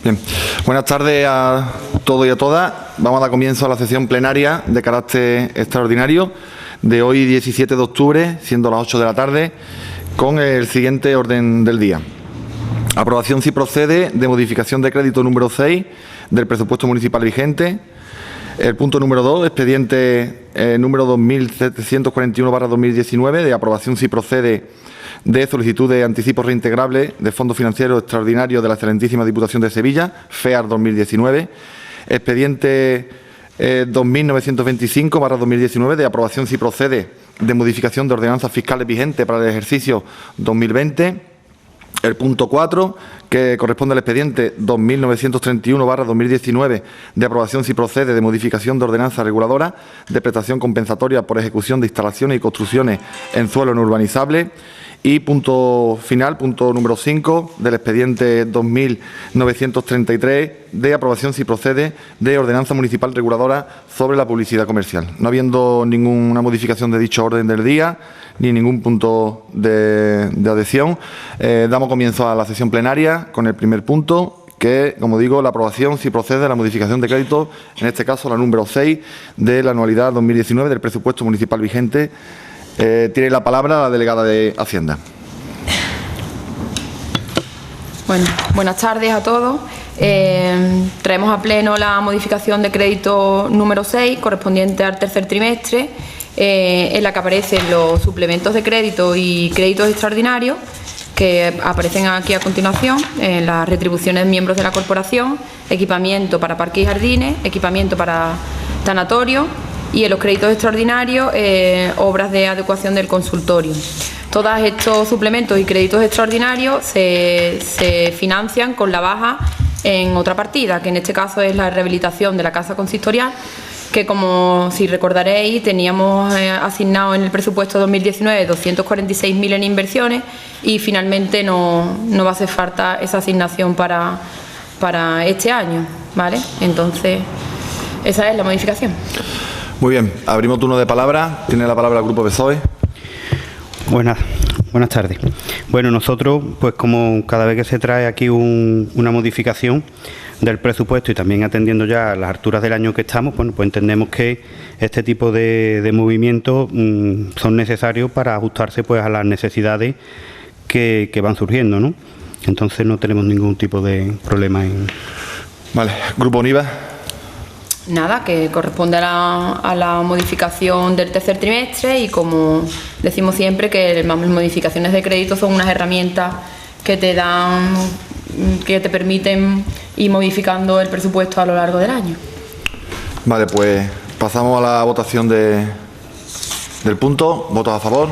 Bien. Buenas tardes a todos y a todas. Vamos a dar comienzo a la sesión plenaria de carácter extraordinario de hoy, 17 de octubre, siendo las 8 de la tarde, con el siguiente orden del día. Aprobación, si procede, de modificación de crédito número 6 del presupuesto municipal vigente. El punto número 2, expediente número 2741/2019, de aprobación, si procede, de solicitud de anticipo reintegrable de Fondo Financiero Extraordinario de la Excelentísima Diputación de Sevilla, FEAR 2019. Expediente 2925/2019, de aprobación, si procede, de modificación de ordenanzas fiscales vigentes para el ejercicio 2020. El punto 4, que corresponde al expediente 2931/2019, de aprobación, si procede, de modificación de ordenanza reguladora de prestación compensatoria por ejecución de instalaciones y construcciones en suelo no urbanizable. Y punto final, punto número 5, del expediente 2933, de aprobación, si procede, de ordenanza municipal reguladora sobre la publicidad comercial. No habiendo ninguna modificación de dicho orden del día, ni ningún punto de adhesión, damos comienzo a la sesión plenaria con el primer punto, que, como digo, la aprobación, si procede, de la modificación de crédito, en este caso la número 6 de la anualidad 2019 del presupuesto municipal vigente. Tiene la palabra la delegada de Hacienda. Bueno, buenas tardes a todos. Traemos a pleno la modificación de crédito número 6, correspondiente al tercer trimestre, en la que aparecen los suplementos de crédito y créditos extraordinarios, que aparecen aquí a continuación, en las retribuciones de miembros de la corporación, equipamiento para parques y jardines, equipamiento para tanatorio, y en los créditos extraordinarios, obras de adecuación del consultorio. Todos estos suplementos y créditos extraordinarios se financian con la baja en otra partida, que en este caso es la rehabilitación de la casa consistorial, que, como si recordaréis, teníamos asignado en el presupuesto 2019 246.000 en inversiones, y finalmente no va a hacer falta esa asignación para este año, ¿vale? Entonces, esa es la modificación. Muy bien, abrimos turno de palabra. Tiene la palabra el Grupo PSOE. Buenas tardes. Bueno, nosotros, pues como cada vez que se trae aquí una modificación del presupuesto y también atendiendo ya a las alturas del año que estamos, bueno, pues entendemos que este tipo de movimientos son necesarios para ajustarse pues a las necesidades que van surgiendo, ¿no? Entonces no tenemos ningún tipo de problema en... Vale, Grupo Univa. Nada, que corresponde a la modificación del tercer trimestre, y como decimos siempre, que las modificaciones de crédito son unas herramientas que te permiten ir modificando el presupuesto a lo largo del año. Vale, pues pasamos a la votación del punto. ¿Votos a favor?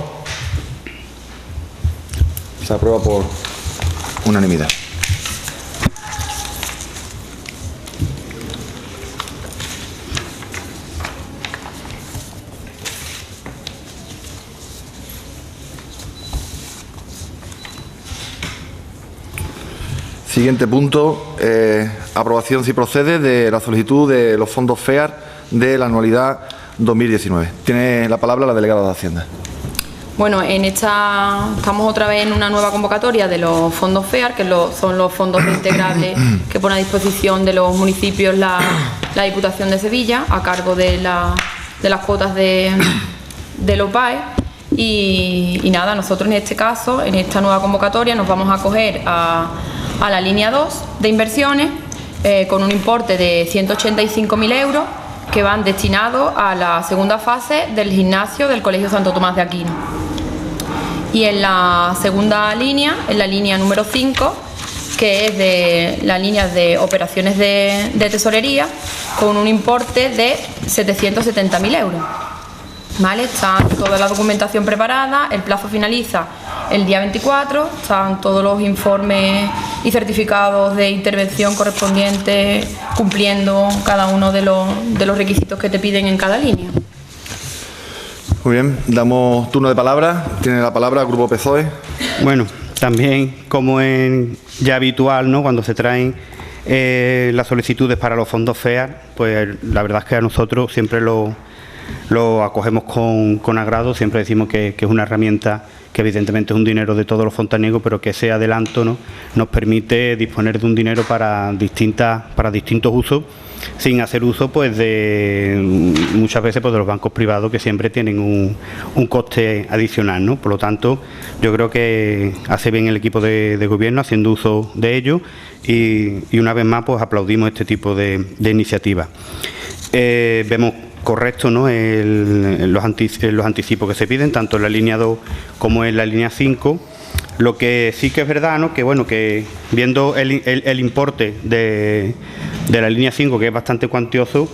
Se aprueba por unanimidad. Siguiente punto, aprobación, si procede, de la solicitud de los fondos FEAR de la anualidad 2019. Tiene la palabra la delegada de Hacienda. Bueno, estamos otra vez en una nueva convocatoria de los fondos FEAR, que son los fondos reintegrables que pone a disposición de los municipios la Diputación de Sevilla, a cargo de las cuotas del OPAE. Y nada, nosotros en este caso, en esta nueva convocatoria, nos vamos a acoger a la línea 2 de inversiones, con un importe de 185.000 euros, que van destinados a la segunda fase del gimnasio del Colegio Santo Tomás de Aquino. Y en la segunda línea, en la línea número 5, que es de las líneas de operaciones de tesorería, con un importe de 770.000 euros. ¿Vale? Está toda la documentación preparada, el plazo finaliza el día 24, están todos los informes y certificados de intervención correspondientes cumpliendo cada uno de los requisitos que te piden en cada línea. Muy bien, damos turno de palabra. Tiene la palabra el Grupo PSOE. Bueno, también como es ya habitual, ¿no?, cuando se traen las solicitudes para los fondos FEAR, pues la verdad es que a nosotros siempre lo lo acogemos con agrado. Siempre decimos que es una herramienta que evidentemente es un dinero de todos los fontaniegos, pero que ese adelanto, ¿no?, nos permite disponer de un dinero para distintos usos, sin hacer uso pues de muchas veces pues de los bancos privados, que siempre tienen un coste adicional, ¿no? Por lo tanto, yo creo que hace bien el equipo de gobierno haciendo uso de ello, y una vez más pues aplaudimos este tipo de iniciativas. Vemos correcto, ¿no?, los anticipos que se piden, tanto en la línea 2 como en la línea 5. Lo que sí que es verdad, ¿no?, que bueno, que viendo el importe de la línea 5, que es bastante cuantioso,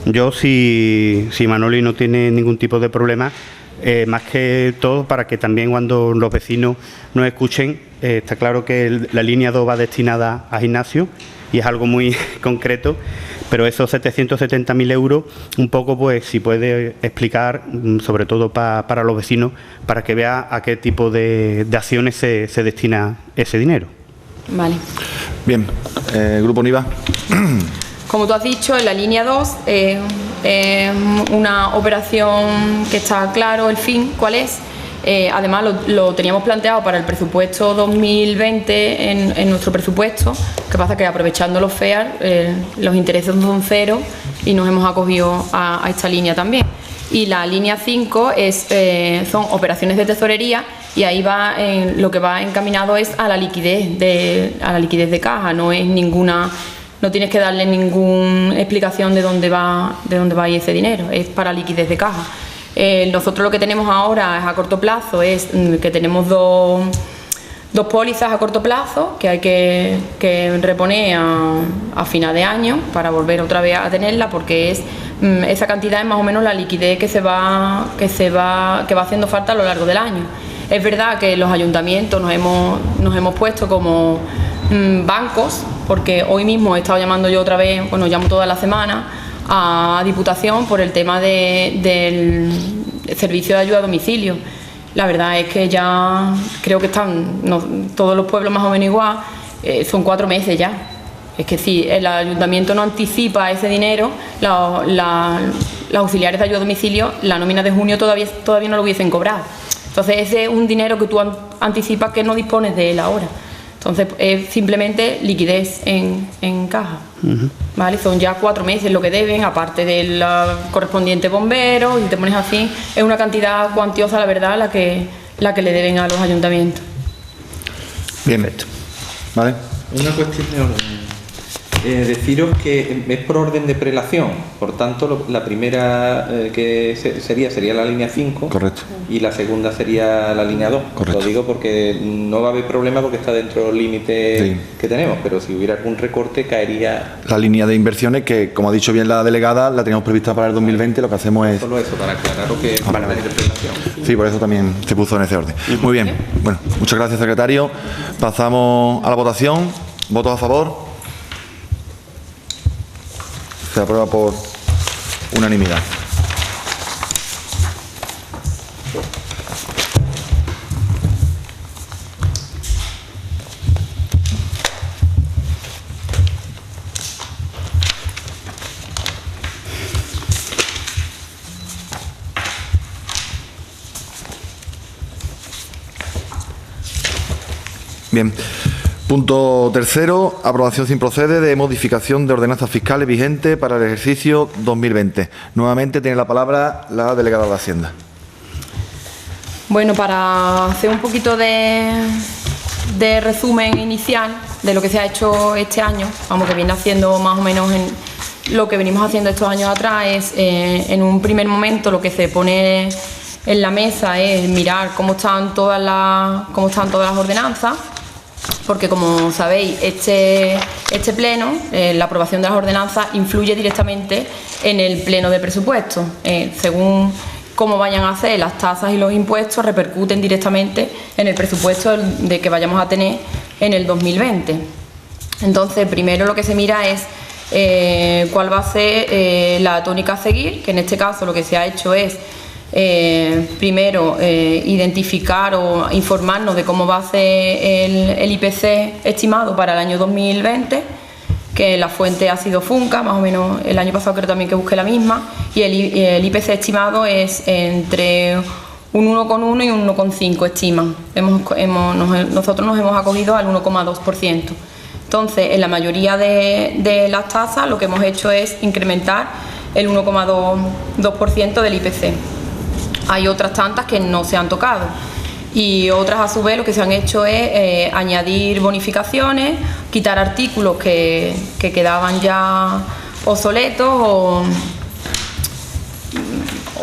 yo si Manoli no tiene ningún tipo de problema, más que todo para que también cuando los vecinos nos escuchen, está claro que la línea 2 va destinada a gimnasio y es algo muy concreto, pero esos 770.000 euros, un poco pues si puede explicar, sobre todo para los vecinos, para que vea a qué tipo de acciones se destina ese dinero. Vale. Bien, Grupo Niva. Como tú has dicho, en la línea 2 una operación que está claro el fin, ¿cuál es? Además lo teníamos planteado para el presupuesto 2020 en nuestro presupuesto. Lo que pasa es que aprovechando los FEAR, los intereses son cero y nos hemos acogido a esta línea también. Y la línea 5 son operaciones de tesorería, y ahí va lo que va encaminado es a la liquidez de caja. No es ninguna, no tienes que darle ninguna explicación de dónde va a ir ese dinero, es para liquidez de caja. Nosotros lo que tenemos ahora es a corto plazo, es que tenemos dos pólizas a corto plazo que hay que reponer a final de año para volver otra vez a tenerla, porque esa cantidad es más o menos la liquidez que va haciendo falta a lo largo del año. Es verdad que los ayuntamientos nos hemos puesto como bancos, porque hoy mismo he estado llamando yo otra vez, bueno, llamo toda la semana a Diputación por el tema del servicio de ayuda a domicilio. La verdad es que ya creo que están todos los pueblos más o menos igual, son 4 meses ya. Es que si el ayuntamiento no anticipa ese dinero, los auxiliares de ayuda a domicilio, la nómina de junio todavía no lo hubiesen cobrado. Entonces ese es un dinero que tú anticipas que no dispones de él ahora. Entonces es simplemente liquidez en caja. ¿Vale? Son ya 4 meses lo que deben, aparte del correspondiente bombero, y te pones así, es una cantidad cuantiosa, la verdad, la que le deben a los ayuntamientos. Bien, ¿vale? Una cuestión de orden. Deciros que es por orden de prelación, por tanto la primera que sería la línea 5. Correcto. Y la segunda sería la línea 2. Correcto. Lo digo porque no va a haber problema porque está dentro del límite que tenemos, pero si hubiera algún recorte caería... La línea de inversiones que, como ha dicho bien la delegada, la teníamos prevista para el 2020, lo que hacemos es... Solo eso, para aclarar lo que es Vale. la interpretación. Sí, por eso también se puso en ese orden. Muy bien, bueno, muchas gracias, secretario. Pasamos a la votación. ¿Votos a favor? Se aprueba por unanimidad. Bien. Punto tercero, aprobación sin proceder de modificación de ordenanzas fiscales vigentes para el ejercicio 2020. Nuevamente tiene la palabra la delegada de Hacienda. Bueno, para hacer un poquito de resumen inicial de lo que se ha hecho este año, vamos, que viene haciendo más o menos lo que venimos haciendo estos años atrás, es en un primer momento lo que se pone en la mesa es mirar cómo están todas las ordenanzas. Porque, como sabéis, este pleno, la aprobación de las ordenanzas, influye directamente en el pleno de presupuestos. Según cómo vayan a ser las tasas y los impuestos, repercuten directamente en el presupuesto de que vayamos a tener en el 2020. Entonces, primero lo que se mira es cuál va a ser la tónica a seguir, que en este caso lo que se ha hecho es primero identificar o informarnos de cómo va a ser el IPC estimado para el año 2020, que la fuente ha sido Funca, más o menos el año pasado creo también que busqué la misma, y el IPC estimado es entre un 1,1 y un 1,5 estiman. Nosotros nos hemos acogido al 1,2%. Entonces, en la mayoría de las tasas lo que hemos hecho es incrementar el 1,2% del IPC. Hay otras tantas que no se han tocado y otras a su vez lo que se han hecho es añadir bonificaciones, quitar artículos que quedaban ya obsoletos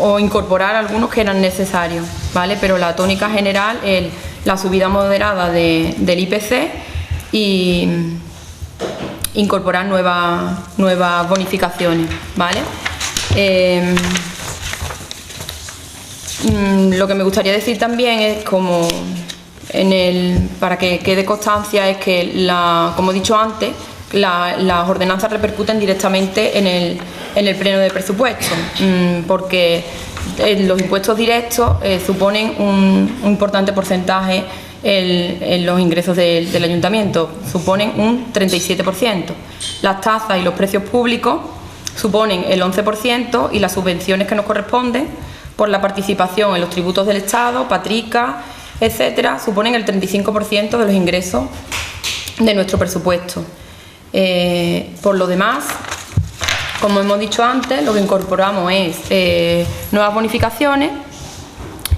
o incorporar algunos que eran necesarios, ¿vale? Pero la tónica general es la subida moderada del IPC y incorporar nuevas bonificaciones, ¿vale? Lo que me gustaría decir también es para que quede constancia es que como he dicho antes, las ordenanzas repercuten directamente en el pleno de presupuesto, porque los impuestos directos suponen un importante porcentaje en los ingresos del ayuntamiento, suponen un 37%. Las tasas y los precios públicos suponen el 11% y las subvenciones que nos corresponden por la participación en los tributos del Estado, patrica, etcétera, suponen el 35% de los ingresos de nuestro presupuesto. Por lo demás, como hemos dicho antes, lo que incorporamos es nuevas bonificaciones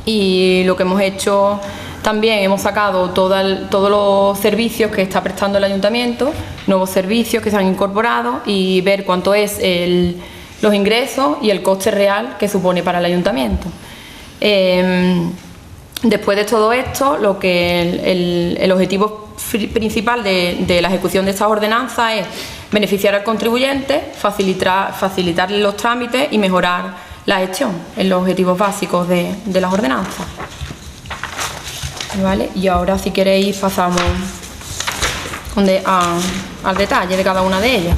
y lo que hemos hecho también, hemos sacado todos los servicios que está prestando el ayuntamiento, nuevos servicios que se han incorporado y ver cuánto es los ingresos y el coste real que supone para el ayuntamiento. Después de todo esto, el objetivo principal de la ejecución de estas ordenanzas es beneficiar al contribuyente, facilitarle los trámites y mejorar la gestión, en los objetivos básicos de las ordenanzas. ¿Vale? Y ahora, si queréis, pasamos al detalle de cada una de ellas.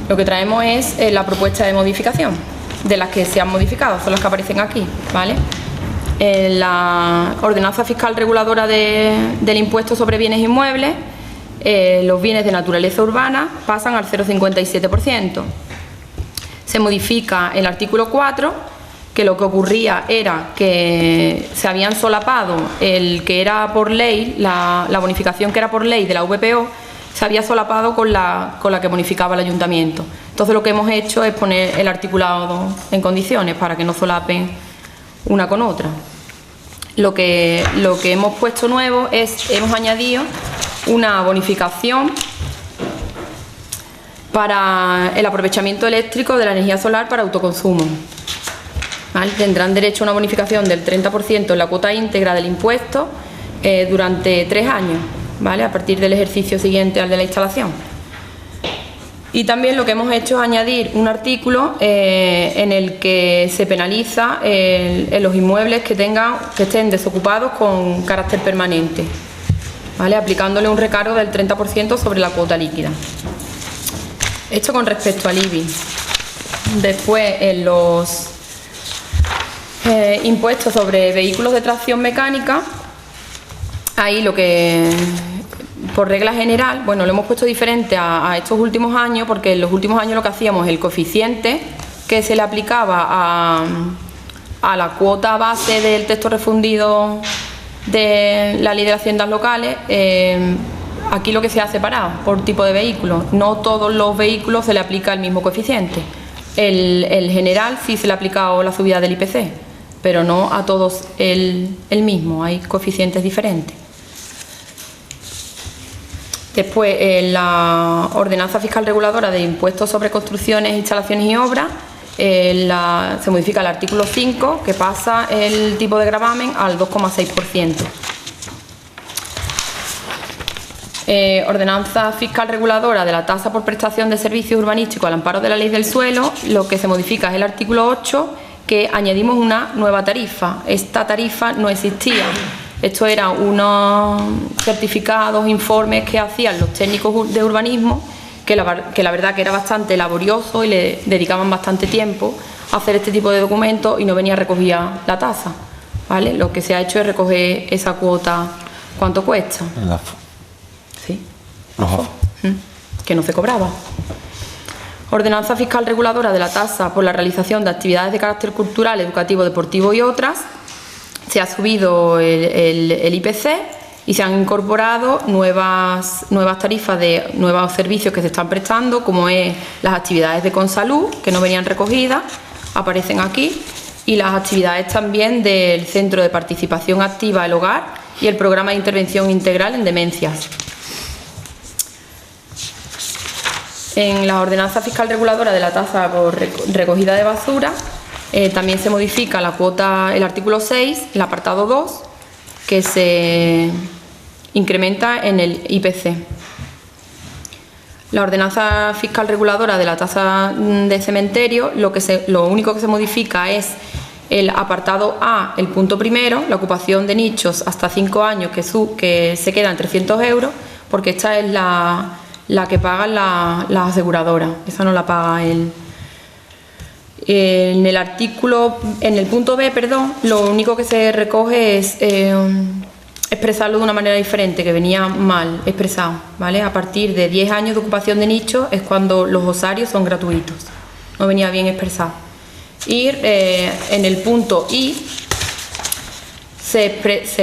Lo que traemos es la propuesta de modificación, de las que se han modificado, son las que aparecen aquí, ¿vale? La ordenanza fiscal reguladora del impuesto sobre bienes inmuebles, los bienes de naturaleza urbana pasan al 0,57%. Se modifica el artículo 4, que lo que ocurría era que se habían solapado el que era por ley, la bonificación que era por ley de la VPO, se había solapado con la que bonificaba el ayuntamiento. Entonces lo que hemos hecho es poner el articulado en condiciones para que no solapen una con otra. Lo que hemos puesto nuevo es, hemos añadido una bonificación para el aprovechamiento eléctrico de la energía solar para autoconsumo. ¿Vale? Tendrán derecho a una bonificación del 30% en la cuota íntegra del impuesto durante 3 años, ¿vale? A partir del ejercicio siguiente al de la instalación. Y también lo que hemos hecho es añadir un artículo en el que se penaliza en los inmuebles que estén desocupados con carácter permanente, ¿vale? Aplicándole un recargo del 30% sobre la cuota líquida. Esto con respecto al IBI. Después, en los impuestos sobre vehículos de tracción mecánica, ahí lo que, por regla general, bueno, lo hemos puesto diferente a estos últimos años, porque en los últimos años lo que hacíamos, el coeficiente que se le aplicaba a la cuota base del texto refundido de la Ley de Haciendas Locales, aquí lo que se ha separado por tipo de vehículo. No todos los vehículos se le aplica el mismo coeficiente. El general sí se le ha aplicado la subida del IPC, pero no a todos el mismo, hay coeficientes diferentes. Después, en la ordenanza fiscal reguladora de impuestos sobre construcciones, instalaciones y obras, se modifica el artículo 5, que pasa el tipo de gravamen al 2,6%. Ordenanza fiscal reguladora de la tasa por prestación de servicios urbanísticos al amparo de la ley del suelo, lo que se modifica es el artículo 8, que añadimos una nueva tarifa. Esta tarifa no existía. Esto era unos certificados, informes que hacían los técnicos de urbanismo, que la verdad que era bastante laborioso y le dedicaban bastante tiempo a hacer este tipo de documentos y no venía recogida la tasa, ¿vale? Lo que se ha hecho es recoger esa cuota, ¿cuánto cuesta? El AFO. Sí. Los AFO. que no se cobraba. Ordenanza fiscal reguladora de la tasa por la realización de actividades de carácter cultural, educativo, deportivo y otras. Se ha subido el IPC y se han incorporado nuevas tarifas de nuevos servicios que se están prestando, como es las actividades de Consalud, que no venían recogidas, aparecen aquí, y las actividades también del Centro de Participación Activa El Hogar y el Programa de Intervención Integral en Demencias. En la ordenanza fiscal reguladora de la tasa por recogida de basura también se modifica la cuota, el artículo 6, el apartado 2, que se incrementa en el IPC. La ordenanza fiscal reguladora de la tasa de cementerio, lo único que se modifica es el apartado A, el punto primero, la ocupación de nichos hasta 5 años que se queda en 300 euros, porque esta es la que pagan las aseguradoras, esa no la paga él. En el punto B, lo único que se recoge es expresarlo de una manera diferente, que venía mal expresado, ¿vale? A partir de 10 años de ocupación de nicho es cuando los osarios son gratuitos, no venía bien expresado. Y en el punto I se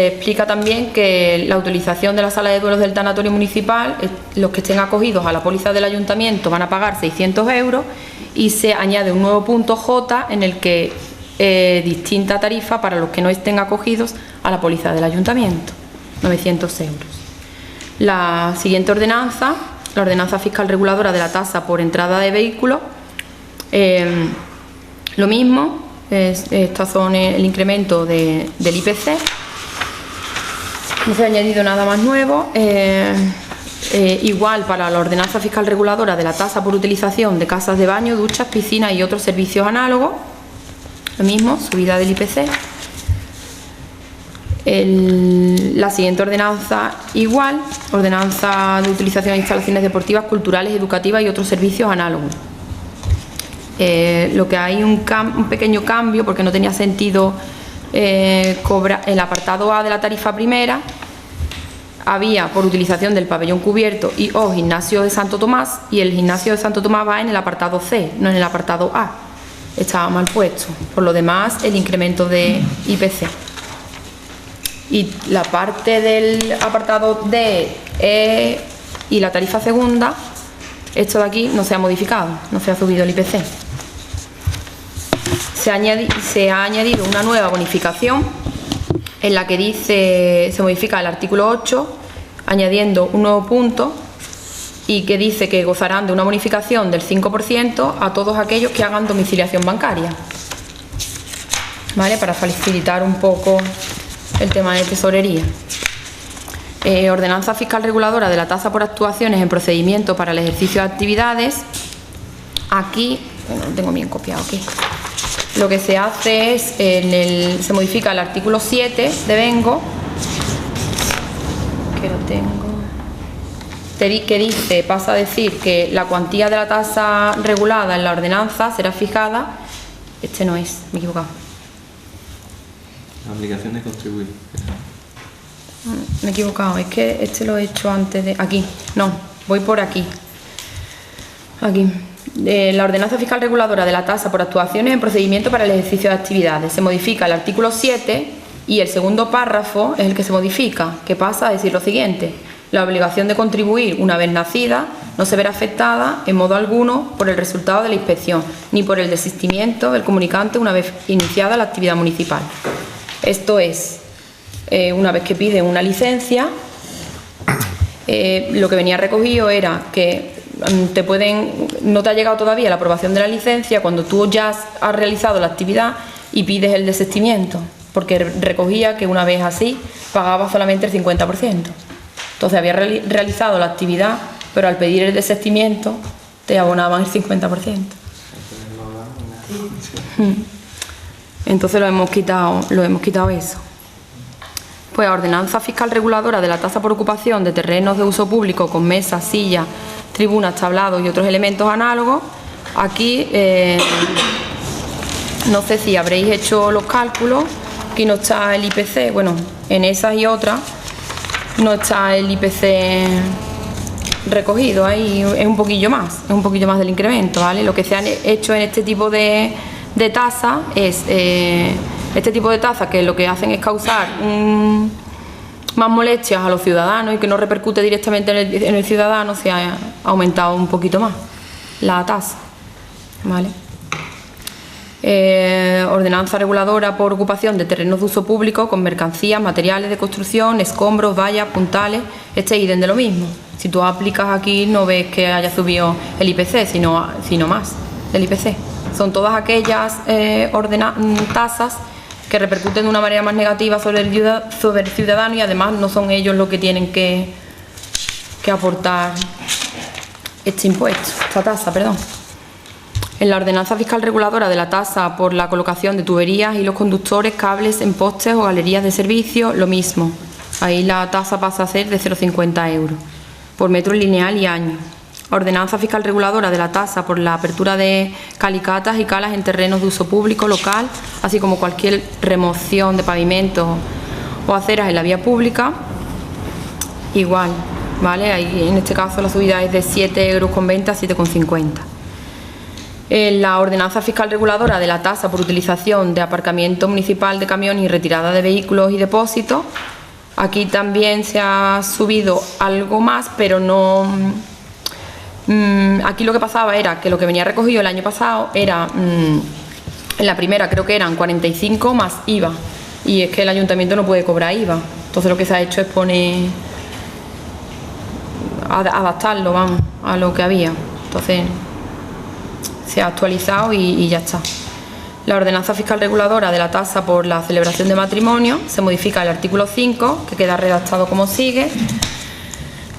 explica también que la utilización de la sala de duelos del tanatorio municipal, los que estén acogidos a la póliza del ayuntamiento van a pagar 600 euros y se añade un nuevo punto J en el que distinta tarifa para los que no estén acogidos a la póliza del ayuntamiento, 900 euros. La siguiente ordenanza, la ordenanza fiscal reguladora de la tasa por entrada de vehículos, lo mismo. Estas son el incremento del IPC. No se ha añadido nada más nuevo. Igual para la ordenanza fiscal reguladora de la tasa por utilización de casas de baño, duchas, piscinas y otros servicios análogos. Lo mismo, subida del IPC. La siguiente ordenanza igual, ordenanza de utilización de instalaciones deportivas, culturales, educativas y otros servicios análogos. Lo que hay un pequeño cambio, porque no tenía sentido cobrar el apartado A de la tarifa primera. Había por utilización del pabellón cubierto y o gimnasio de Santo Tomás, y el gimnasio de Santo Tomás va en el apartado C, no en el apartado A. Estaba mal puesto. Por lo demás, el incremento de IPC. Y la parte del apartado D, E y la tarifa segunda, esto de aquí no se ha modificado, no se ha subido el IPC. Se ha añadido una nueva bonificación en la que se modifica el artículo 8, añadiendo un nuevo punto y que dice que gozarán de una bonificación del 5% a todos aquellos que hagan domiciliación bancaria, ¿vale? Para facilitar un poco el tema de tesorería. Ordenanza fiscal reguladora de la tasa por actuaciones en procedimiento para el ejercicio de actividades. Aquí, bueno, lo tengo bien copiado aquí. Lo que se hace es, se modifica el artículo 7 de Vengo, que lo tengo, que dice, pasa a decir que la cuantía de la tasa regulada en la ordenanza será fijada, este no es, me he equivocado. La obligación de contribuir. Me he equivocado, es que este lo he hecho antes de... Aquí, no, voy por aquí. Aquí. La ordenanza fiscal reguladora de la tasa por actuaciones en procedimiento para el ejercicio de actividades. Se modifica el artículo 7 y el segundo párrafo es el que se modifica, que pasa a decir lo siguiente: la obligación de contribuir una vez nacida no se verá afectada en modo alguno por el resultado de la inspección ni por el desistimiento del comunicante una vez iniciada la actividad municipal. Esto es, una vez que piden una licencia, lo que venía recogido era que no te ha llegado todavía la aprobación de la licencia cuando tú ya has realizado la actividad y pides el desistimiento, porque recogía que una vez así pagaba solamente el 50%. Entonces había realizado la actividad, pero al pedir el desistimiento te abonaban el 50%. Entonces lo hemos quitado eso. Pues ordenanza fiscal reguladora de la tasa por ocupación de terrenos de uso público con mesas, sillas, tribunas, tablados y otros elementos análogos. Aquí no sé si habréis hecho los cálculos, aquí no está el IPC, bueno, en esas y otras no está el IPC recogido ahí, es un poquillo más del incremento, ¿vale? Lo que se han hecho en este tipo de tasas es, este tipo de tasas que lo que hacen es causar más molestias a los ciudadanos y que no repercute directamente en el ciudadano, se ha aumentado un poquito más la tasa, ¿vale? Ordenanza reguladora por ocupación de terrenos de uso público con mercancías, materiales de construcción, escombros, vallas, puntales, este ítem de lo mismo. Si tú aplicas aquí no ves que haya subido el IPC, sino más del IPC. Son todas aquellas tasas que repercuten de una manera más negativa sobre el ciudadano y además no son ellos los que tienen que aportar este impuesto, esta tasa, perdón. En la ordenanza fiscal reguladora de la tasa por la colocación de tuberías y los conductores, cables en postes o galerías de servicio, lo mismo. Ahí la tasa pasa a ser de 0,50 € por metro lineal y año. Ordenanza fiscal reguladora de la tasa por la apertura de calicatas y calas en terrenos de uso público local, así como cualquier remoción de pavimentos o aceras en la vía pública, igual, ¿vale? Ahí, en este caso la subida es de 7,20 € a 7,50 €. En la ordenanza fiscal reguladora de la tasa por utilización de aparcamiento municipal de camiones y retirada de vehículos y depósitos, aquí también se ha subido algo más, pero no... Aquí lo que pasaba era que lo que venía recogido el año pasado era, en la primera creo que eran 45 más IVA, y es que el ayuntamiento no puede cobrar IVA, entonces lo que se ha hecho es adaptarlo, vamos, a lo que había, entonces se ha actualizado y ya está. La ordenanza fiscal reguladora de la tasa por la celebración de matrimonio, se modifica el artículo 5, que queda redactado como sigue.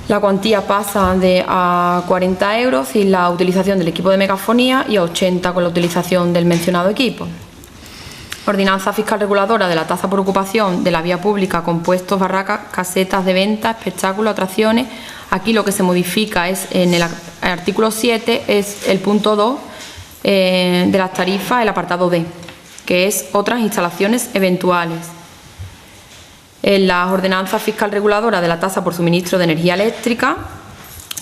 La cuantía pasa a 40 € sin la utilización del equipo de megafonía y a 80 con la utilización del mencionado equipo. Ordenanza fiscal reguladora de la tasa por ocupación de la vía pública con puestos, barracas, casetas de venta, espectáculos, atracciones. Aquí lo que se modifica es en el artículo 7, es el punto 2 de las tarifas, el apartado D, que es otras instalaciones eventuales. En la ordenanza fiscal reguladora de la tasa por suministro de energía eléctrica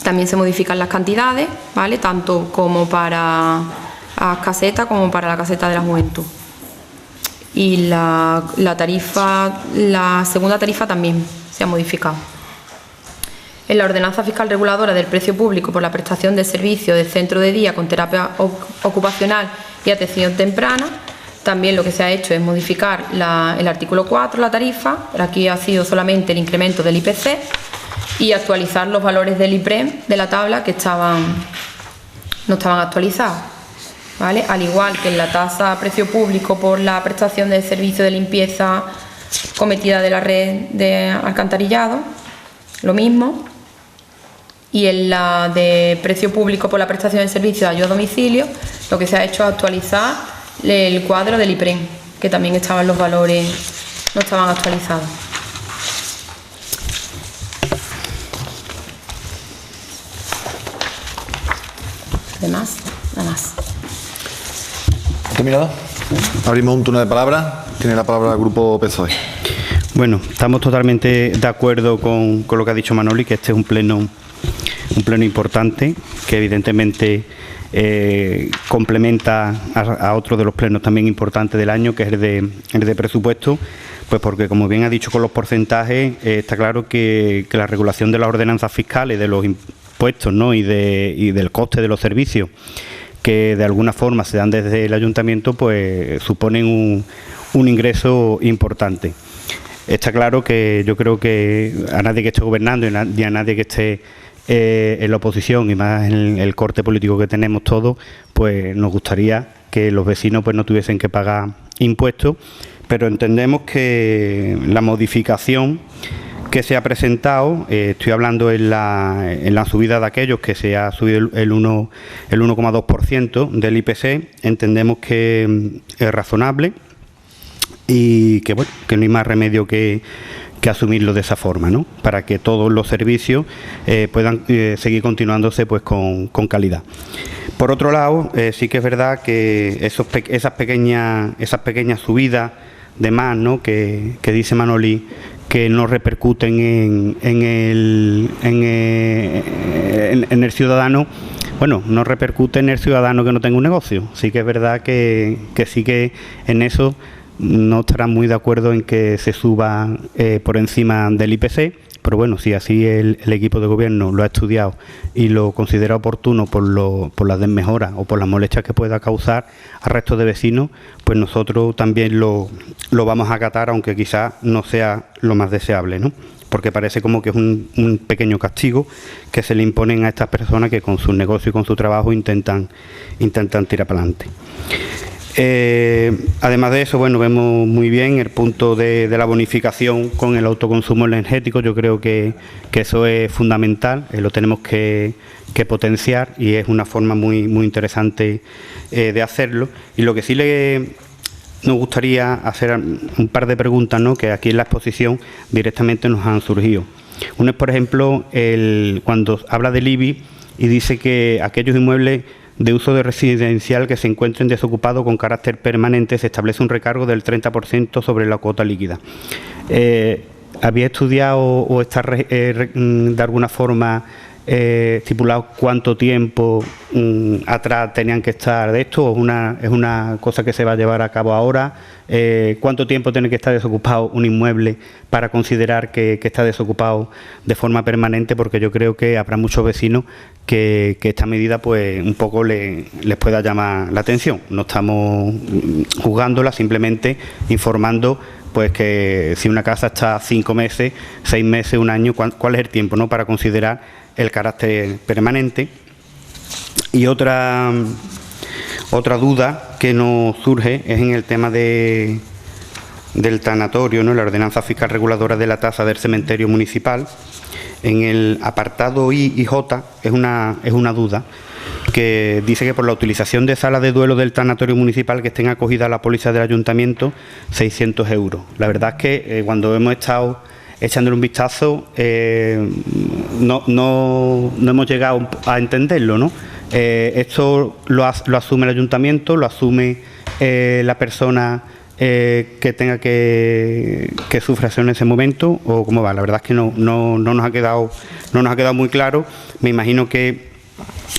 también se modifican las cantidades, ¿vale? Tanto como para las casetas como para la caseta de la juventud. Y la segunda tarifa también se ha modificado. En la ordenanza fiscal reguladora del precio público por la prestación de servicio de centro de día con terapia ocupacional y atención temprana, también lo que se ha hecho es modificar el artículo 4, la tarifa, pero aquí ha sido solamente el incremento del IPC, y actualizar los valores del IPREM de la tabla que no estaban actualizados, ¿vale? Al igual que en la tasa precio público por la prestación de servicio de limpieza cometida de la red de alcantarillado, lo mismo. Y en la de precio público por la prestación de servicio de ayuda a domicilio, lo que se ha hecho es actualizar el cuadro del IPREM, que también estaban los valores, no estaban actualizados. Además, nada más. ¿Terminado? Abrimos un turno de palabras. Tiene la palabra el Grupo PSOE. Bueno, estamos totalmente de acuerdo con lo que ha dicho Manoli, que este es un pleno importante, que evidentemente complementa a otro de los plenos también importantes del año, que es el de presupuesto, pues porque, como bien ha dicho con los porcentajes, está claro que la regulación de las ordenanzas fiscales, de los impuestos, ¿no? y del coste de los servicios que de alguna forma se dan desde el ayuntamiento, pues suponen un ingreso importante. Está claro que yo creo que a nadie que esté gobernando y a nadie que esté en la oposición, y más en el corte político que tenemos todos, pues nos gustaría que los vecinos pues no tuviesen que pagar impuestos, pero entendemos que la modificación que se ha presentado, estoy hablando en la subida de aquellos que se ha subido el 1,2% del IPC, entendemos que es razonable y que, bueno, que no hay más remedio que asumirlo de esa forma, ¿no? Para que todos los servicios puedan seguir continuándose pues con calidad. Por otro lado, sí que es verdad que esas pequeñas subidas de más, ¿no? que dice Manoli que no repercuten en el ciudadano. Bueno, no repercute en el ciudadano que no tenga un negocio. Sí que es verdad que sí que en eso no estarán muy de acuerdo en que se suba por encima del IPC, pero bueno, si así el equipo de gobierno lo ha estudiado y lo considera oportuno por las desmejoras o por las molestias que pueda causar al resto de vecinos, pues nosotros también lo vamos a acatar, aunque quizás no sea lo más deseable, ¿no? Porque parece como que es un pequeño castigo que se le imponen a estas personas que con su negocio y con su trabajo intentan tirar para adelante. Además de eso, bueno, vemos muy bien el punto de la bonificación con el autoconsumo energético. Yo creo que eso es fundamental, lo tenemos que potenciar y es una forma muy interesante de hacerlo. Y lo que sí nos gustaría hacer un par de preguntas, ¿no?, que aquí en la exposición directamente nos han surgido. Uno es, por ejemplo, cuando habla del IBI y dice que aquellos inmuebles de uso de residencial que se encuentren desocupados con carácter permanente se establece un recargo del 30% sobre la cuota líquida. ¿Había estudiado o está de alguna forma estipulado cuánto tiempo atrás tenían que estar de esto? ¿Es una cosa que se va a llevar a cabo ahora? ¿Cuánto tiempo tiene que estar desocupado un inmueble para considerar que está desocupado de forma permanente? Porque yo creo que habrá muchos vecinos que esta medida pues un poco les pueda llamar la atención. No estamos juzgándola, simplemente informando pues que si una casa está 5 meses, 6 meses, un año, ¿cuál es el tiempo, ¿no?, para considerar el carácter permanente? Y otra duda que nos surge es en el tema del tanatorio, ¿no?, la ordenanza fiscal reguladora de la tasa del cementerio municipal. En el apartado I y J es una duda que dice que por la utilización de salas de duelo del tanatorio municipal que estén acogidas a la póliza del ayuntamiento, 600 euros. La verdad es que cuando hemos estado echándole un vistazo no hemos llegado a entenderlo, ¿no? Esto lo asume el ayuntamiento, lo asume la persona que tenga que sufrir en ese momento, o cómo va. La verdad es que no nos ha quedado muy claro. Me imagino que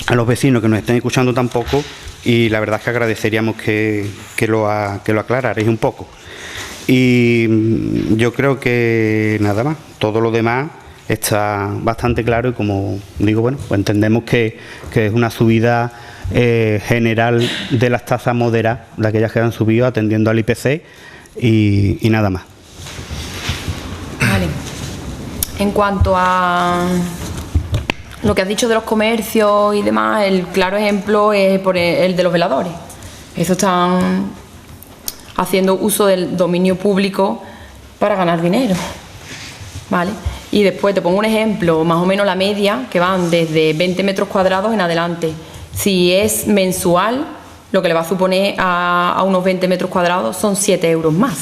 a los vecinos que nos estén escuchando tampoco, y la verdad es que agradeceríamos que lo aclararéis un poco. Y yo creo que nada más, todo lo demás está bastante claro y, como digo, bueno, pues entendemos que es una subida general de las tasas moderadas, de aquellas que han subido atendiendo al IPC y nada más. Vale. En cuanto a lo que has dicho de los comercios y demás, el claro ejemplo es por el de los veladores. Eso están haciendo uso del dominio público para ganar dinero, ¿vale? Y después te pongo un ejemplo, más o menos la media, que van desde 20 metros cuadrados en adelante. Si es mensual, lo que le va a suponer a unos 20 metros cuadrados son 7 euros más.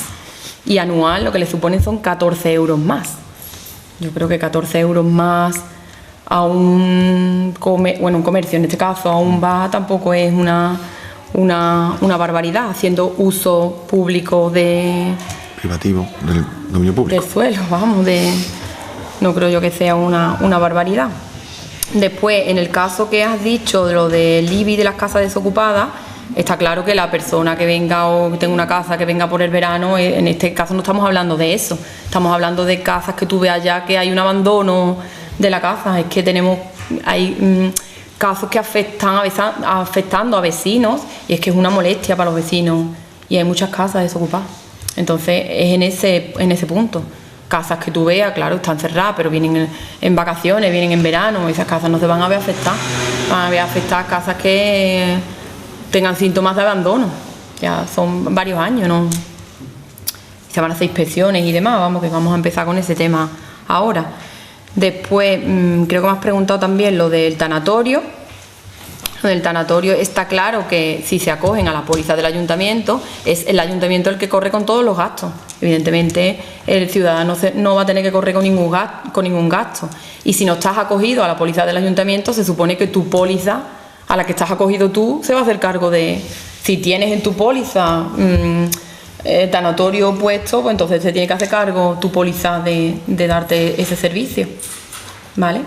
Y anual lo que le suponen son 14 euros más. Yo creo que 14 euros más a un comercio, en este caso a un bar, tampoco es una barbaridad, haciendo uso público privativo del dominio público. Del suelo, vamos, no creo yo que sea una barbaridad. Después, en el caso que has dicho de lo del IBI de las casas desocupadas, está claro que la persona que venga o que tenga una casa que venga por el verano, en este caso no estamos hablando de eso, estamos hablando de casas que tú veas ya que hay un abandono de la casa. Es que hay casos que afectando a vecinos, y es que es una molestia para los vecinos, y hay muchas casas desocupadas. Entonces es en ese punto. Casas que tú veas, claro, están cerradas, pero vienen en vacaciones, vienen en verano, esas casas no se van a ver afectadas. Van a ver afectadas casas que tengan síntomas de abandono, ya son varios años, ¿no? Se van a hacer inspecciones y demás, vamos, que vamos a empezar con ese tema ahora. Después, creo que me has preguntado también lo del tanatorio. Lo del tanatorio está claro que si se acogen a la póliza del ayuntamiento, es el ayuntamiento el que corre con todos los gastos. Evidentemente, el ciudadano no va a tener que correr con ningún gasto. Y si no estás acogido a la póliza del ayuntamiento, se supone que tu póliza, a la que estás acogido tú, se va a hacer cargo de... Si tienes en tu póliza tanatorio puesto, pues entonces te tiene que hacer cargo tu póliza de darte ese servicio, ¿vale?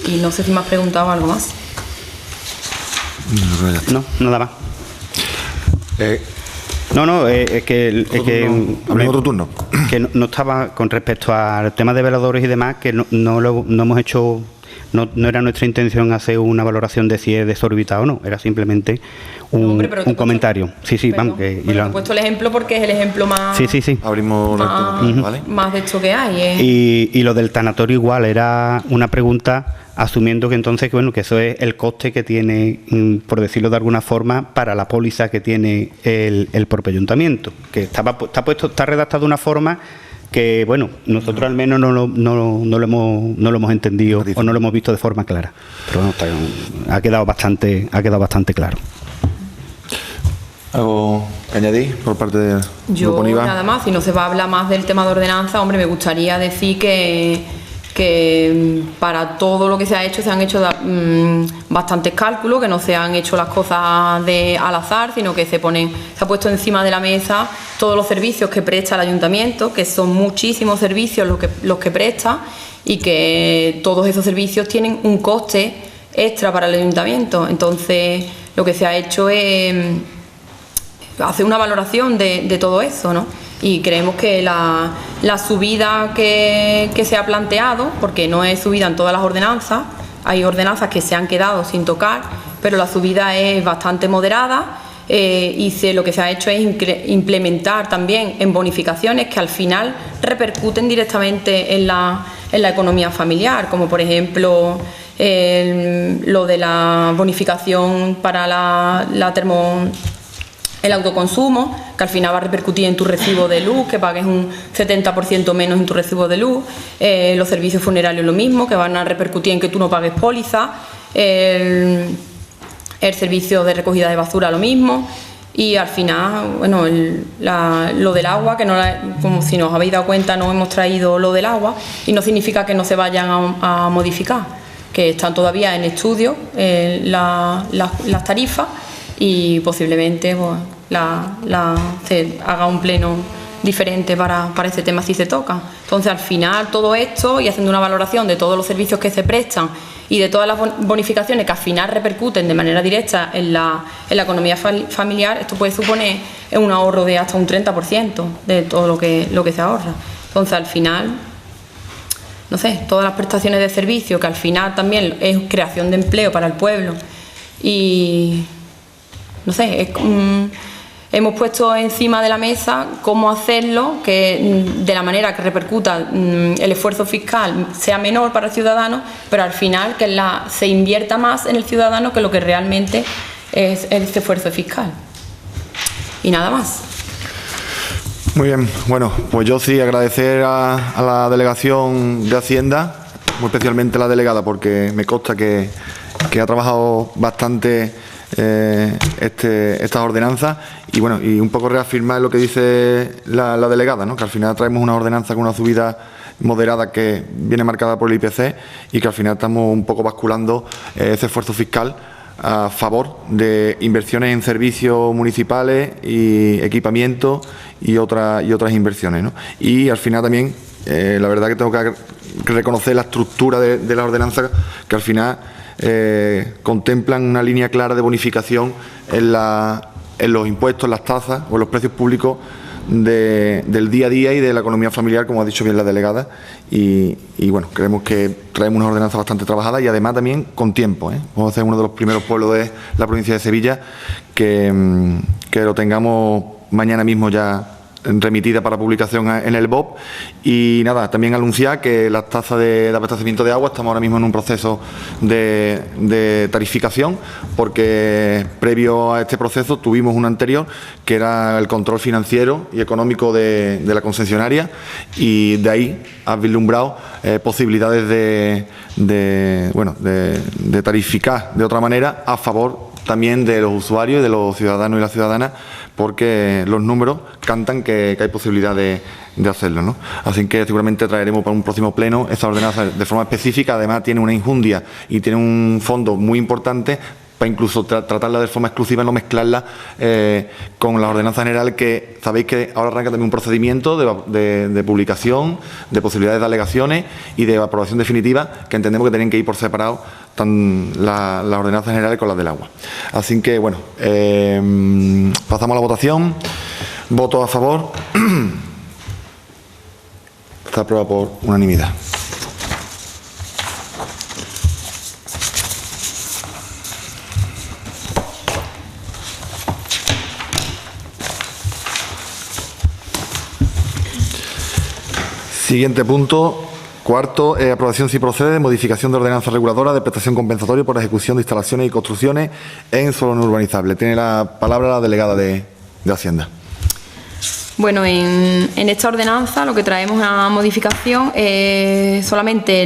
Y no sé si me has preguntado algo más. No, nada más. Es que Hablemos otro turno. Que no estaba con respecto al tema de veladores y demás, que no hemos hecho, no era nuestra intención hacer una valoración de si es desorbitado o no, era simplemente un comentario. Sí, vamos. He puesto el ejemplo porque es el ejemplo más. Sí. Abrimos ¿vale? Más de hecho que hay. Y lo del tanatorio igual era una pregunta, asumiendo que entonces que eso es el coste que tiene, por decirlo de alguna forma, para la póliza que tiene el propio ayuntamiento, que está redactado de una forma que, bueno, nosotros al menos no lo hemos entendido o no lo hemos visto de forma clara, pero bueno, ha quedado bastante claro. ¿Algo que añadir por parte del Yo nada más, si no se va a hablar más del tema de ordenanza, hombre, me gustaría decir que para todo lo que se ha hecho han hecho bastantes cálculos, que no se han hecho las cosas al azar, sino que se ha puesto encima de la mesa todos los servicios que presta el ayuntamiento, que son muchísimos servicios los que presta, y que todos esos servicios tienen un coste extra para el ayuntamiento. Entonces lo que se ha hecho es hacer una valoración de todo eso, ¿no? Y creemos que la subida que se ha planteado, porque no es subida en todas las ordenanzas, hay ordenanzas que se han quedado sin tocar, pero la subida es bastante moderada, y lo que se ha hecho es implementar también en bonificaciones que al final repercuten directamente en la economía familiar, como por ejemplo lo de la bonificación para el autoconsumo, que al final va a repercutir en tu recibo de luz, que pagues un 70% menos en tu recibo de luz. Los servicios funerarios lo mismo, que van a repercutir en que tú no pagues póliza. El servicio de recogida de basura lo mismo. Y al final, bueno, lo del agua, que como si nos habéis dado cuenta, no hemos traído lo del agua, y no significa que no se vayan a modificar, que están todavía en estudio las tarifas, y posiblemente pues, se haga un pleno diferente para ese tema si se toca. Entonces, al final, todo esto, y haciendo una valoración de todos los servicios que se prestan y de todas las bonificaciones que al final repercuten de manera directa en la economía familiar, esto puede suponer un ahorro de hasta un 30% de todo lo que se ahorra. Entonces, al final, no sé, todas las prestaciones de servicio, que al final también es creación de empleo para el pueblo, y no sé, hemos puesto encima de la mesa cómo hacerlo, que de la manera que repercuta el esfuerzo fiscal sea menor para el ciudadano, pero al final que se invierta más en el ciudadano que lo que realmente es este esfuerzo fiscal. Y nada más. Muy bien, bueno, pues yo sí agradecer a la delegación de Hacienda, muy especialmente a la delegada, porque me consta que ha trabajado bastante estas ordenanzas, y bueno, y un poco reafirmar lo que dice la delegada, ¿no? Que al final traemos una ordenanza con una subida moderada que viene marcada por el IPC, y que al final estamos un poco basculando ese esfuerzo fiscal a favor de inversiones en servicios municipales y equipamiento y otras inversiones, ¿no? Y al final también la verdad que tengo que reconocer la estructura de la ordenanza, que al final contemplan una línea clara de bonificación en los impuestos, las tasas o los precios públicos del día a día y de la economía familiar, como ha dicho bien la delegada, y bueno, creemos que traemos una ordenanza bastante trabajada, y además también con tiempo, Vamos a ser uno de los primeros pueblos de la provincia de Sevilla que lo tengamos mañana mismo ya remitida para publicación en el BOP. Y nada, también anunciar que las tasas de abastecimiento de agua estamos ahora mismo en un proceso de tarificación, porque previo a este proceso tuvimos un anterior que era el control financiero y económico de la concesionaria, y de ahí ha vislumbrado posibilidades de tarificar de otra manera a favor también de los usuarios y de los ciudadanos y las ciudadanas, porque los números cantan que hay posibilidad de hacerlo, ¿no? Así que seguramente traeremos para un próximo pleno esta ordenanza de forma específica. Además tiene una injundia y tiene un fondo muy importante para incluso tratarla de forma exclusiva, no mezclarla con las ordenanzas generales, que sabéis que ahora arranca también un procedimiento de publicación, de posibilidades de alegaciones y de aprobación definitiva, que entendemos que tienen que ir por separado las ordenanzas generales con las del agua. Así que, bueno, pasamos a la votación. Voto a favor. Está aprobado por unanimidad. Siguiente punto, cuarto, aprobación si procede de modificación de ordenanza reguladora de prestación compensatoria por ejecución de instalaciones y construcciones en suelo no urbanizable. Tiene la palabra la delegada de Hacienda. Bueno, en esta ordenanza lo que traemos una modificación es solamente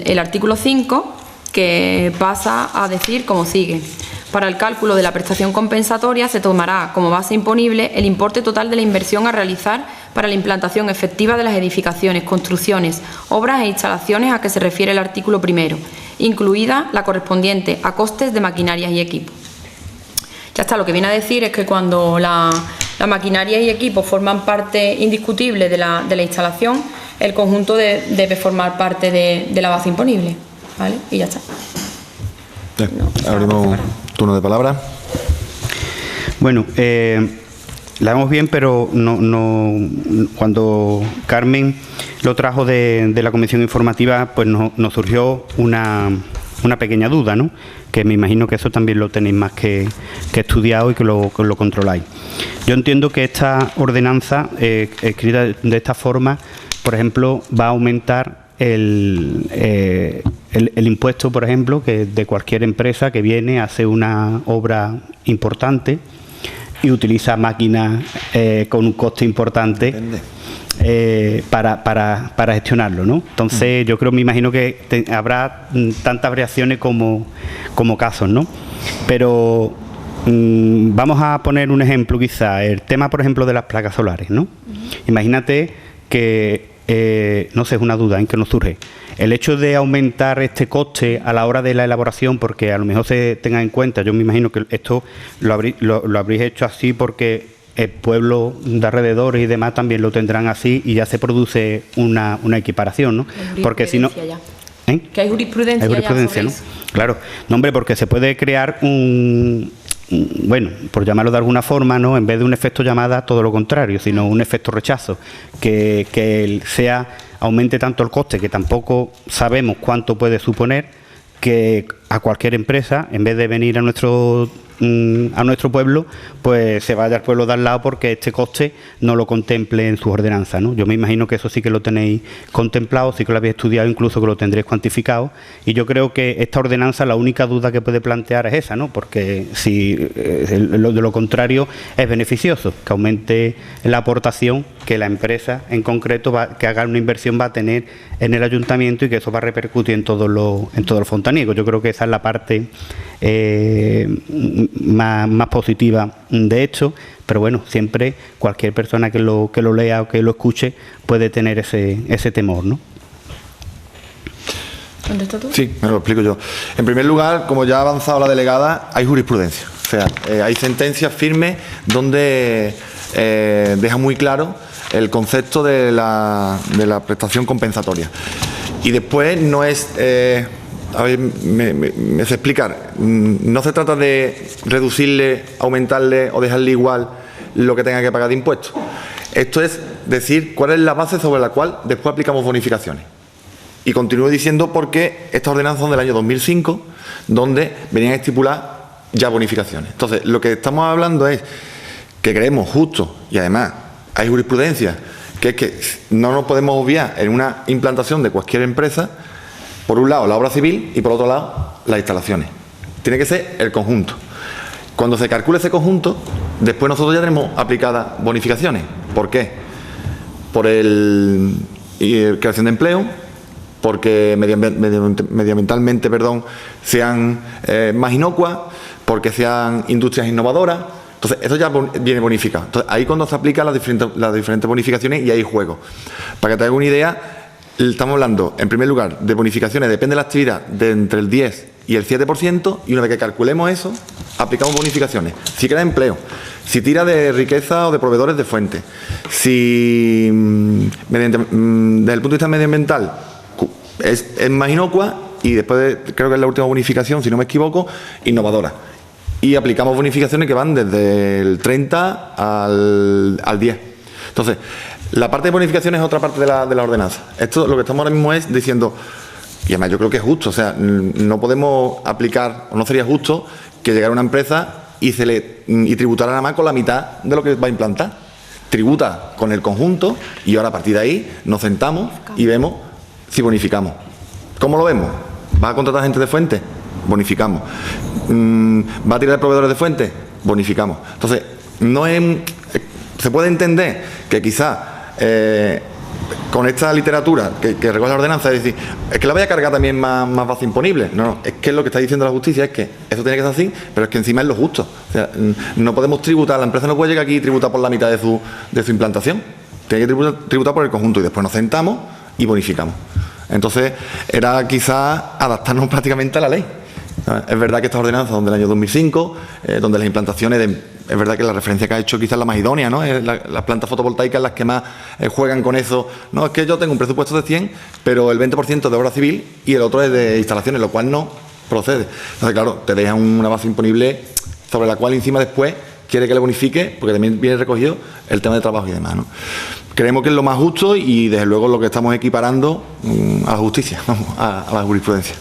el artículo 5, que pasa a decir como sigue. Para el cálculo de la prestación compensatoria se tomará como base imponible el importe total de la inversión a realizar para la implantación efectiva de las edificaciones, construcciones, obras e instalaciones a que se refiere el artículo primero, incluida la correspondiente a costes de maquinarias y equipos. Ya está, lo que viene a decir es que cuando la maquinaria y equipos forman parte indiscutible de la instalación, el conjunto debe formar parte de la base imponible, ¿vale? Y ya está. Bien, abrimos turno de palabra. Bueno, la vemos bien, pero cuando Carmen lo trajo de la comisión informativa, pues nos surgió una pequeña duda, ¿no? Que me imagino que eso también lo tenéis más que estudiado y que lo controláis. Yo entiendo que esta ordenanza, escrita de esta forma, por ejemplo, va a aumentar el impuesto, por ejemplo, que de cualquier empresa que viene, hace una obra importante y utiliza máquinas con un coste importante para gestionarlo, ¿no? Entonces, yo me imagino que habrá tantas variaciones como casos, ¿no? Pero vamos a poner un ejemplo, quizá, el tema, por ejemplo, de las placas solares, ¿no? Imagínate que no sé, es una duda en que nos surge. El hecho de aumentar este coste a la hora de la elaboración, porque a lo mejor se tenga en cuenta, yo me imagino que esto lo habréis hecho así porque el pueblo de alrededor y demás también lo tendrán así y ya se produce una equiparación, ¿no? Porque si no... Que hay jurisprudencia. Hay jurisprudencia, ¿no? Claro. No, hombre, porque se puede crear bueno, por llamarlo de alguna forma, ¿no? En vez de un efecto llamada, todo lo contrario, sino un efecto rechazo, que aumente tanto el coste, que tampoco sabemos cuánto puede suponer, que a cualquier empresa, en vez de venir a nuestro pueblo, pues se vaya al pueblo de al lado porque este coste no lo contemple en sus ordenanzas, ¿no? Yo me imagino que eso sí que lo tenéis contemplado, sí que lo habéis estudiado, incluso que lo tendréis cuantificado, y yo creo que esta ordenanza, la única duda que puede plantear es esa, ¿no? Porque si de lo contrario es beneficioso, que aumente la aportación que la empresa en concreto que haga una inversión va a tener en el ayuntamiento y que eso va a repercutir en todo el fontaniego. Yo creo que esa es la parte más positiva de hecho, pero bueno, siempre cualquier persona que lo lea o que lo escuche puede tener ese temor, ¿no? ¿Dónde está tú? Sí, me lo explico yo. En primer lugar, como ya ha avanzado la delegada, hay jurisprudencia. O sea, hay sentencias firmes donde deja muy claro el concepto de la prestación compensatoria. Y después no es... a ver, me sé explicar. No se trata de reducirle, aumentarle o dejarle igual lo que tenga que pagar de impuestos. Esto es decir cuál es la base sobre la cual después aplicamos bonificaciones. Y continúo diciendo porque estas ordenanzas son del año 2005, donde venían a estipular ya bonificaciones. Entonces, lo que estamos hablando es que creemos justo, y además hay jurisprudencia, que es que no nos podemos obviar en una implantación de cualquier empresa, por un lado la obra civil y por otro lado las instalaciones. Tiene que ser el conjunto. Cuando se calcule ese conjunto, después nosotros ya tenemos aplicadas bonificaciones. ¿Por qué? Por creación de empleo, porque medioambientalmente sean más inocuas, porque sean industrias innovadoras. Entonces, eso ya viene bonificado. Entonces, ahí cuando se aplican las diferentes bonificaciones y hay juego. Para que te hagas una idea, estamos hablando, en primer lugar, de bonificaciones, depende de la actividad, de entre el 10 y el 7%, y una vez que calculemos eso, aplicamos bonificaciones. Si crea empleo, si tira de riqueza o de proveedores de fuente, si desde el punto de vista medioambiental es más inocua, y después creo que es la última bonificación, si no me equivoco, innovadora. Y aplicamos bonificaciones que van desde el 30 al 10. Entonces, la parte de bonificaciones es otra parte de la ordenanza. Esto lo que estamos ahora mismo es diciendo, y además yo creo que es justo, o sea, no podemos aplicar, o no sería justo que llegara una empresa y tributara nada más con la mitad de lo que va a implantar. Tributa con el conjunto y ahora a partir de ahí nos sentamos y vemos si bonificamos. ¿Cómo lo vemos? ¿Va a contratar gente de fuente? Bonificamos. ¿Va a tirar proveedores de fuente? Bonificamos. Entonces, se puede entender que quizá con esta literatura que recoge la ordenanza, es decir, es que la voy a cargar también más base imponible. No, es que lo que está diciendo la justicia es que eso tiene que ser así, pero es que encima es lo justo. O sea, no podemos tributar, la empresa no puede llegar aquí y tributar por la mitad de su implantación. Tiene que tributar por el conjunto y después nos sentamos y bonificamos. Entonces, era quizá adaptarnos prácticamente a la ley. Es verdad que estas ordenanzas son del año 2005, donde las implantaciones, es verdad que la referencia que ha hecho quizás es la más idónea, ¿no? Las plantas fotovoltaicas las que más juegan con eso. No, es que yo tengo un presupuesto de 100, pero el 20% de obra civil y el otro es de instalaciones, lo cual no procede. Entonces, claro, te dejan una base imponible sobre la cual encima después quiere que le bonifique, porque también viene recogido el tema de trabajo y demás, ¿no? Creemos que es lo más justo y desde luego lo que estamos equiparando a la justicia, a la jurisprudencia.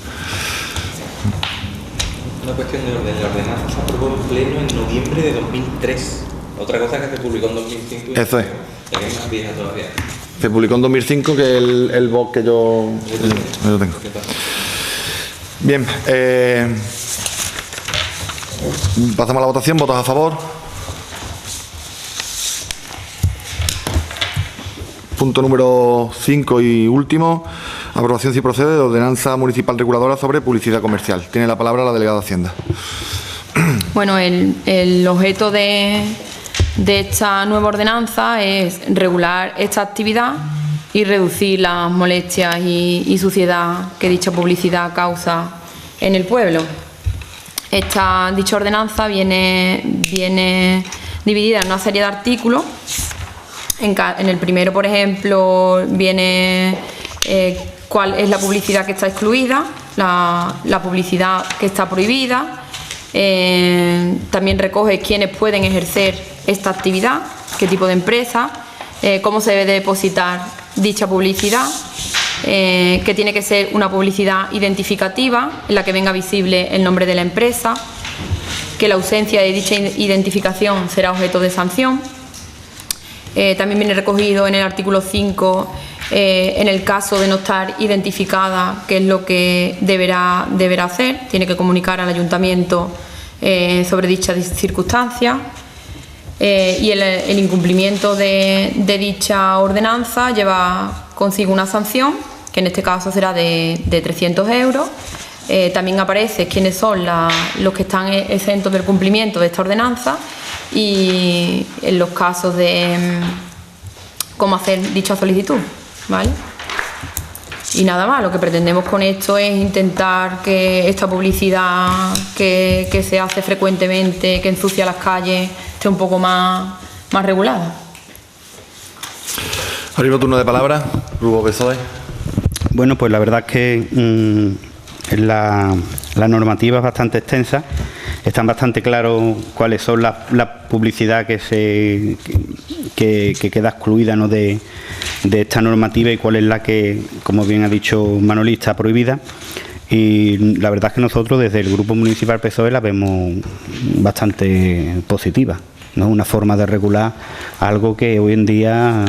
Una cuestión de orden. La ordenanza se aprobó en pleno en noviembre de 2003. Otra cosa que se publicó en 2005. Eso es. Ya que es más vieja todavía. Se publicó en 2005, que es el BOC que yo tengo. Bien. Pasamos a la votación. ¿Votos a favor? Punto número 5 y último. Aprobación, si procede, de ordenanza municipal reguladora sobre publicidad comercial. Tiene la palabra la delegada de Hacienda. Bueno, el objeto de esta nueva ordenanza es regular esta actividad y reducir las molestias y suciedad que dicha publicidad causa en el pueblo. Dicha ordenanza viene dividida en una serie de artículos. En el primero, por ejemplo, viene cuál es la publicidad que está excluida, la publicidad que está prohibida. También recoge quiénes pueden ejercer esta actividad, qué tipo de empresa, cómo se debe depositar dicha publicidad, que tiene que ser una publicidad identificativa en la que venga visible el nombre de la empresa, que la ausencia de dicha identificación será objeto de sanción. También viene recogido en el artículo 5, en el caso de no estar identificada, qué es lo que deberá hacer. Tiene que comunicar al ayuntamiento sobre dicha circunstancia. Y el incumplimiento de dicha ordenanza lleva consigo una sanción, que en este caso será de 300 euros. También aparece quiénes son los que están exentos del cumplimiento de esta ordenanza y en los casos de cómo hacer dicha solicitud, ¿vale? Y nada más, lo que pretendemos con esto es intentar que esta publicidad que se hace frecuentemente, que ensucia las calles, esté un poco más regulada. Abrimos turno de palabra. Grupo PSOE. Bueno, pues la verdad es que la normativa es bastante extensa. Están bastante claros cuáles son la publicidad que queda excluida, ¿no?, de esta normativa y cuál es la que, como bien ha dicho Manoli, está prohibida. Y la verdad es que nosotros desde el Grupo Municipal PSOE la vemos bastante positiva, ¿no? Una forma de regular algo que hoy en día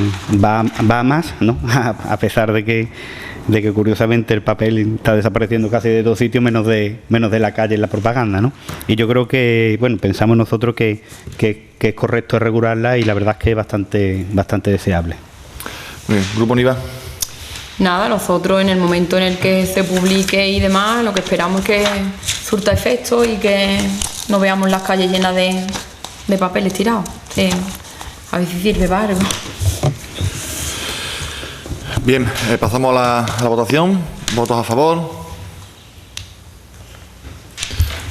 va a más, ¿no? A pesar de que curiosamente el papel está desapareciendo casi de todos sitios, menos de la calle en la propaganda, ¿no? Y yo creo que, bueno, pensamos nosotros que es correcto regularla y la verdad es que es bastante deseable. Bien, Grupo NIVA. Nada, nosotros en el momento en el que se publique y demás, lo que esperamos es que surta efecto y que no veamos las calles llenas de papeles tirados. A ver si sirve para algo. Bien, pasamos a la votación. ¿Votos a favor?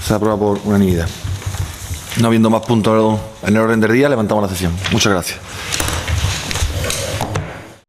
Se aprueba por unanimidad. No habiendo más puntos en el orden del día, levantamos la sesión. Muchas gracias.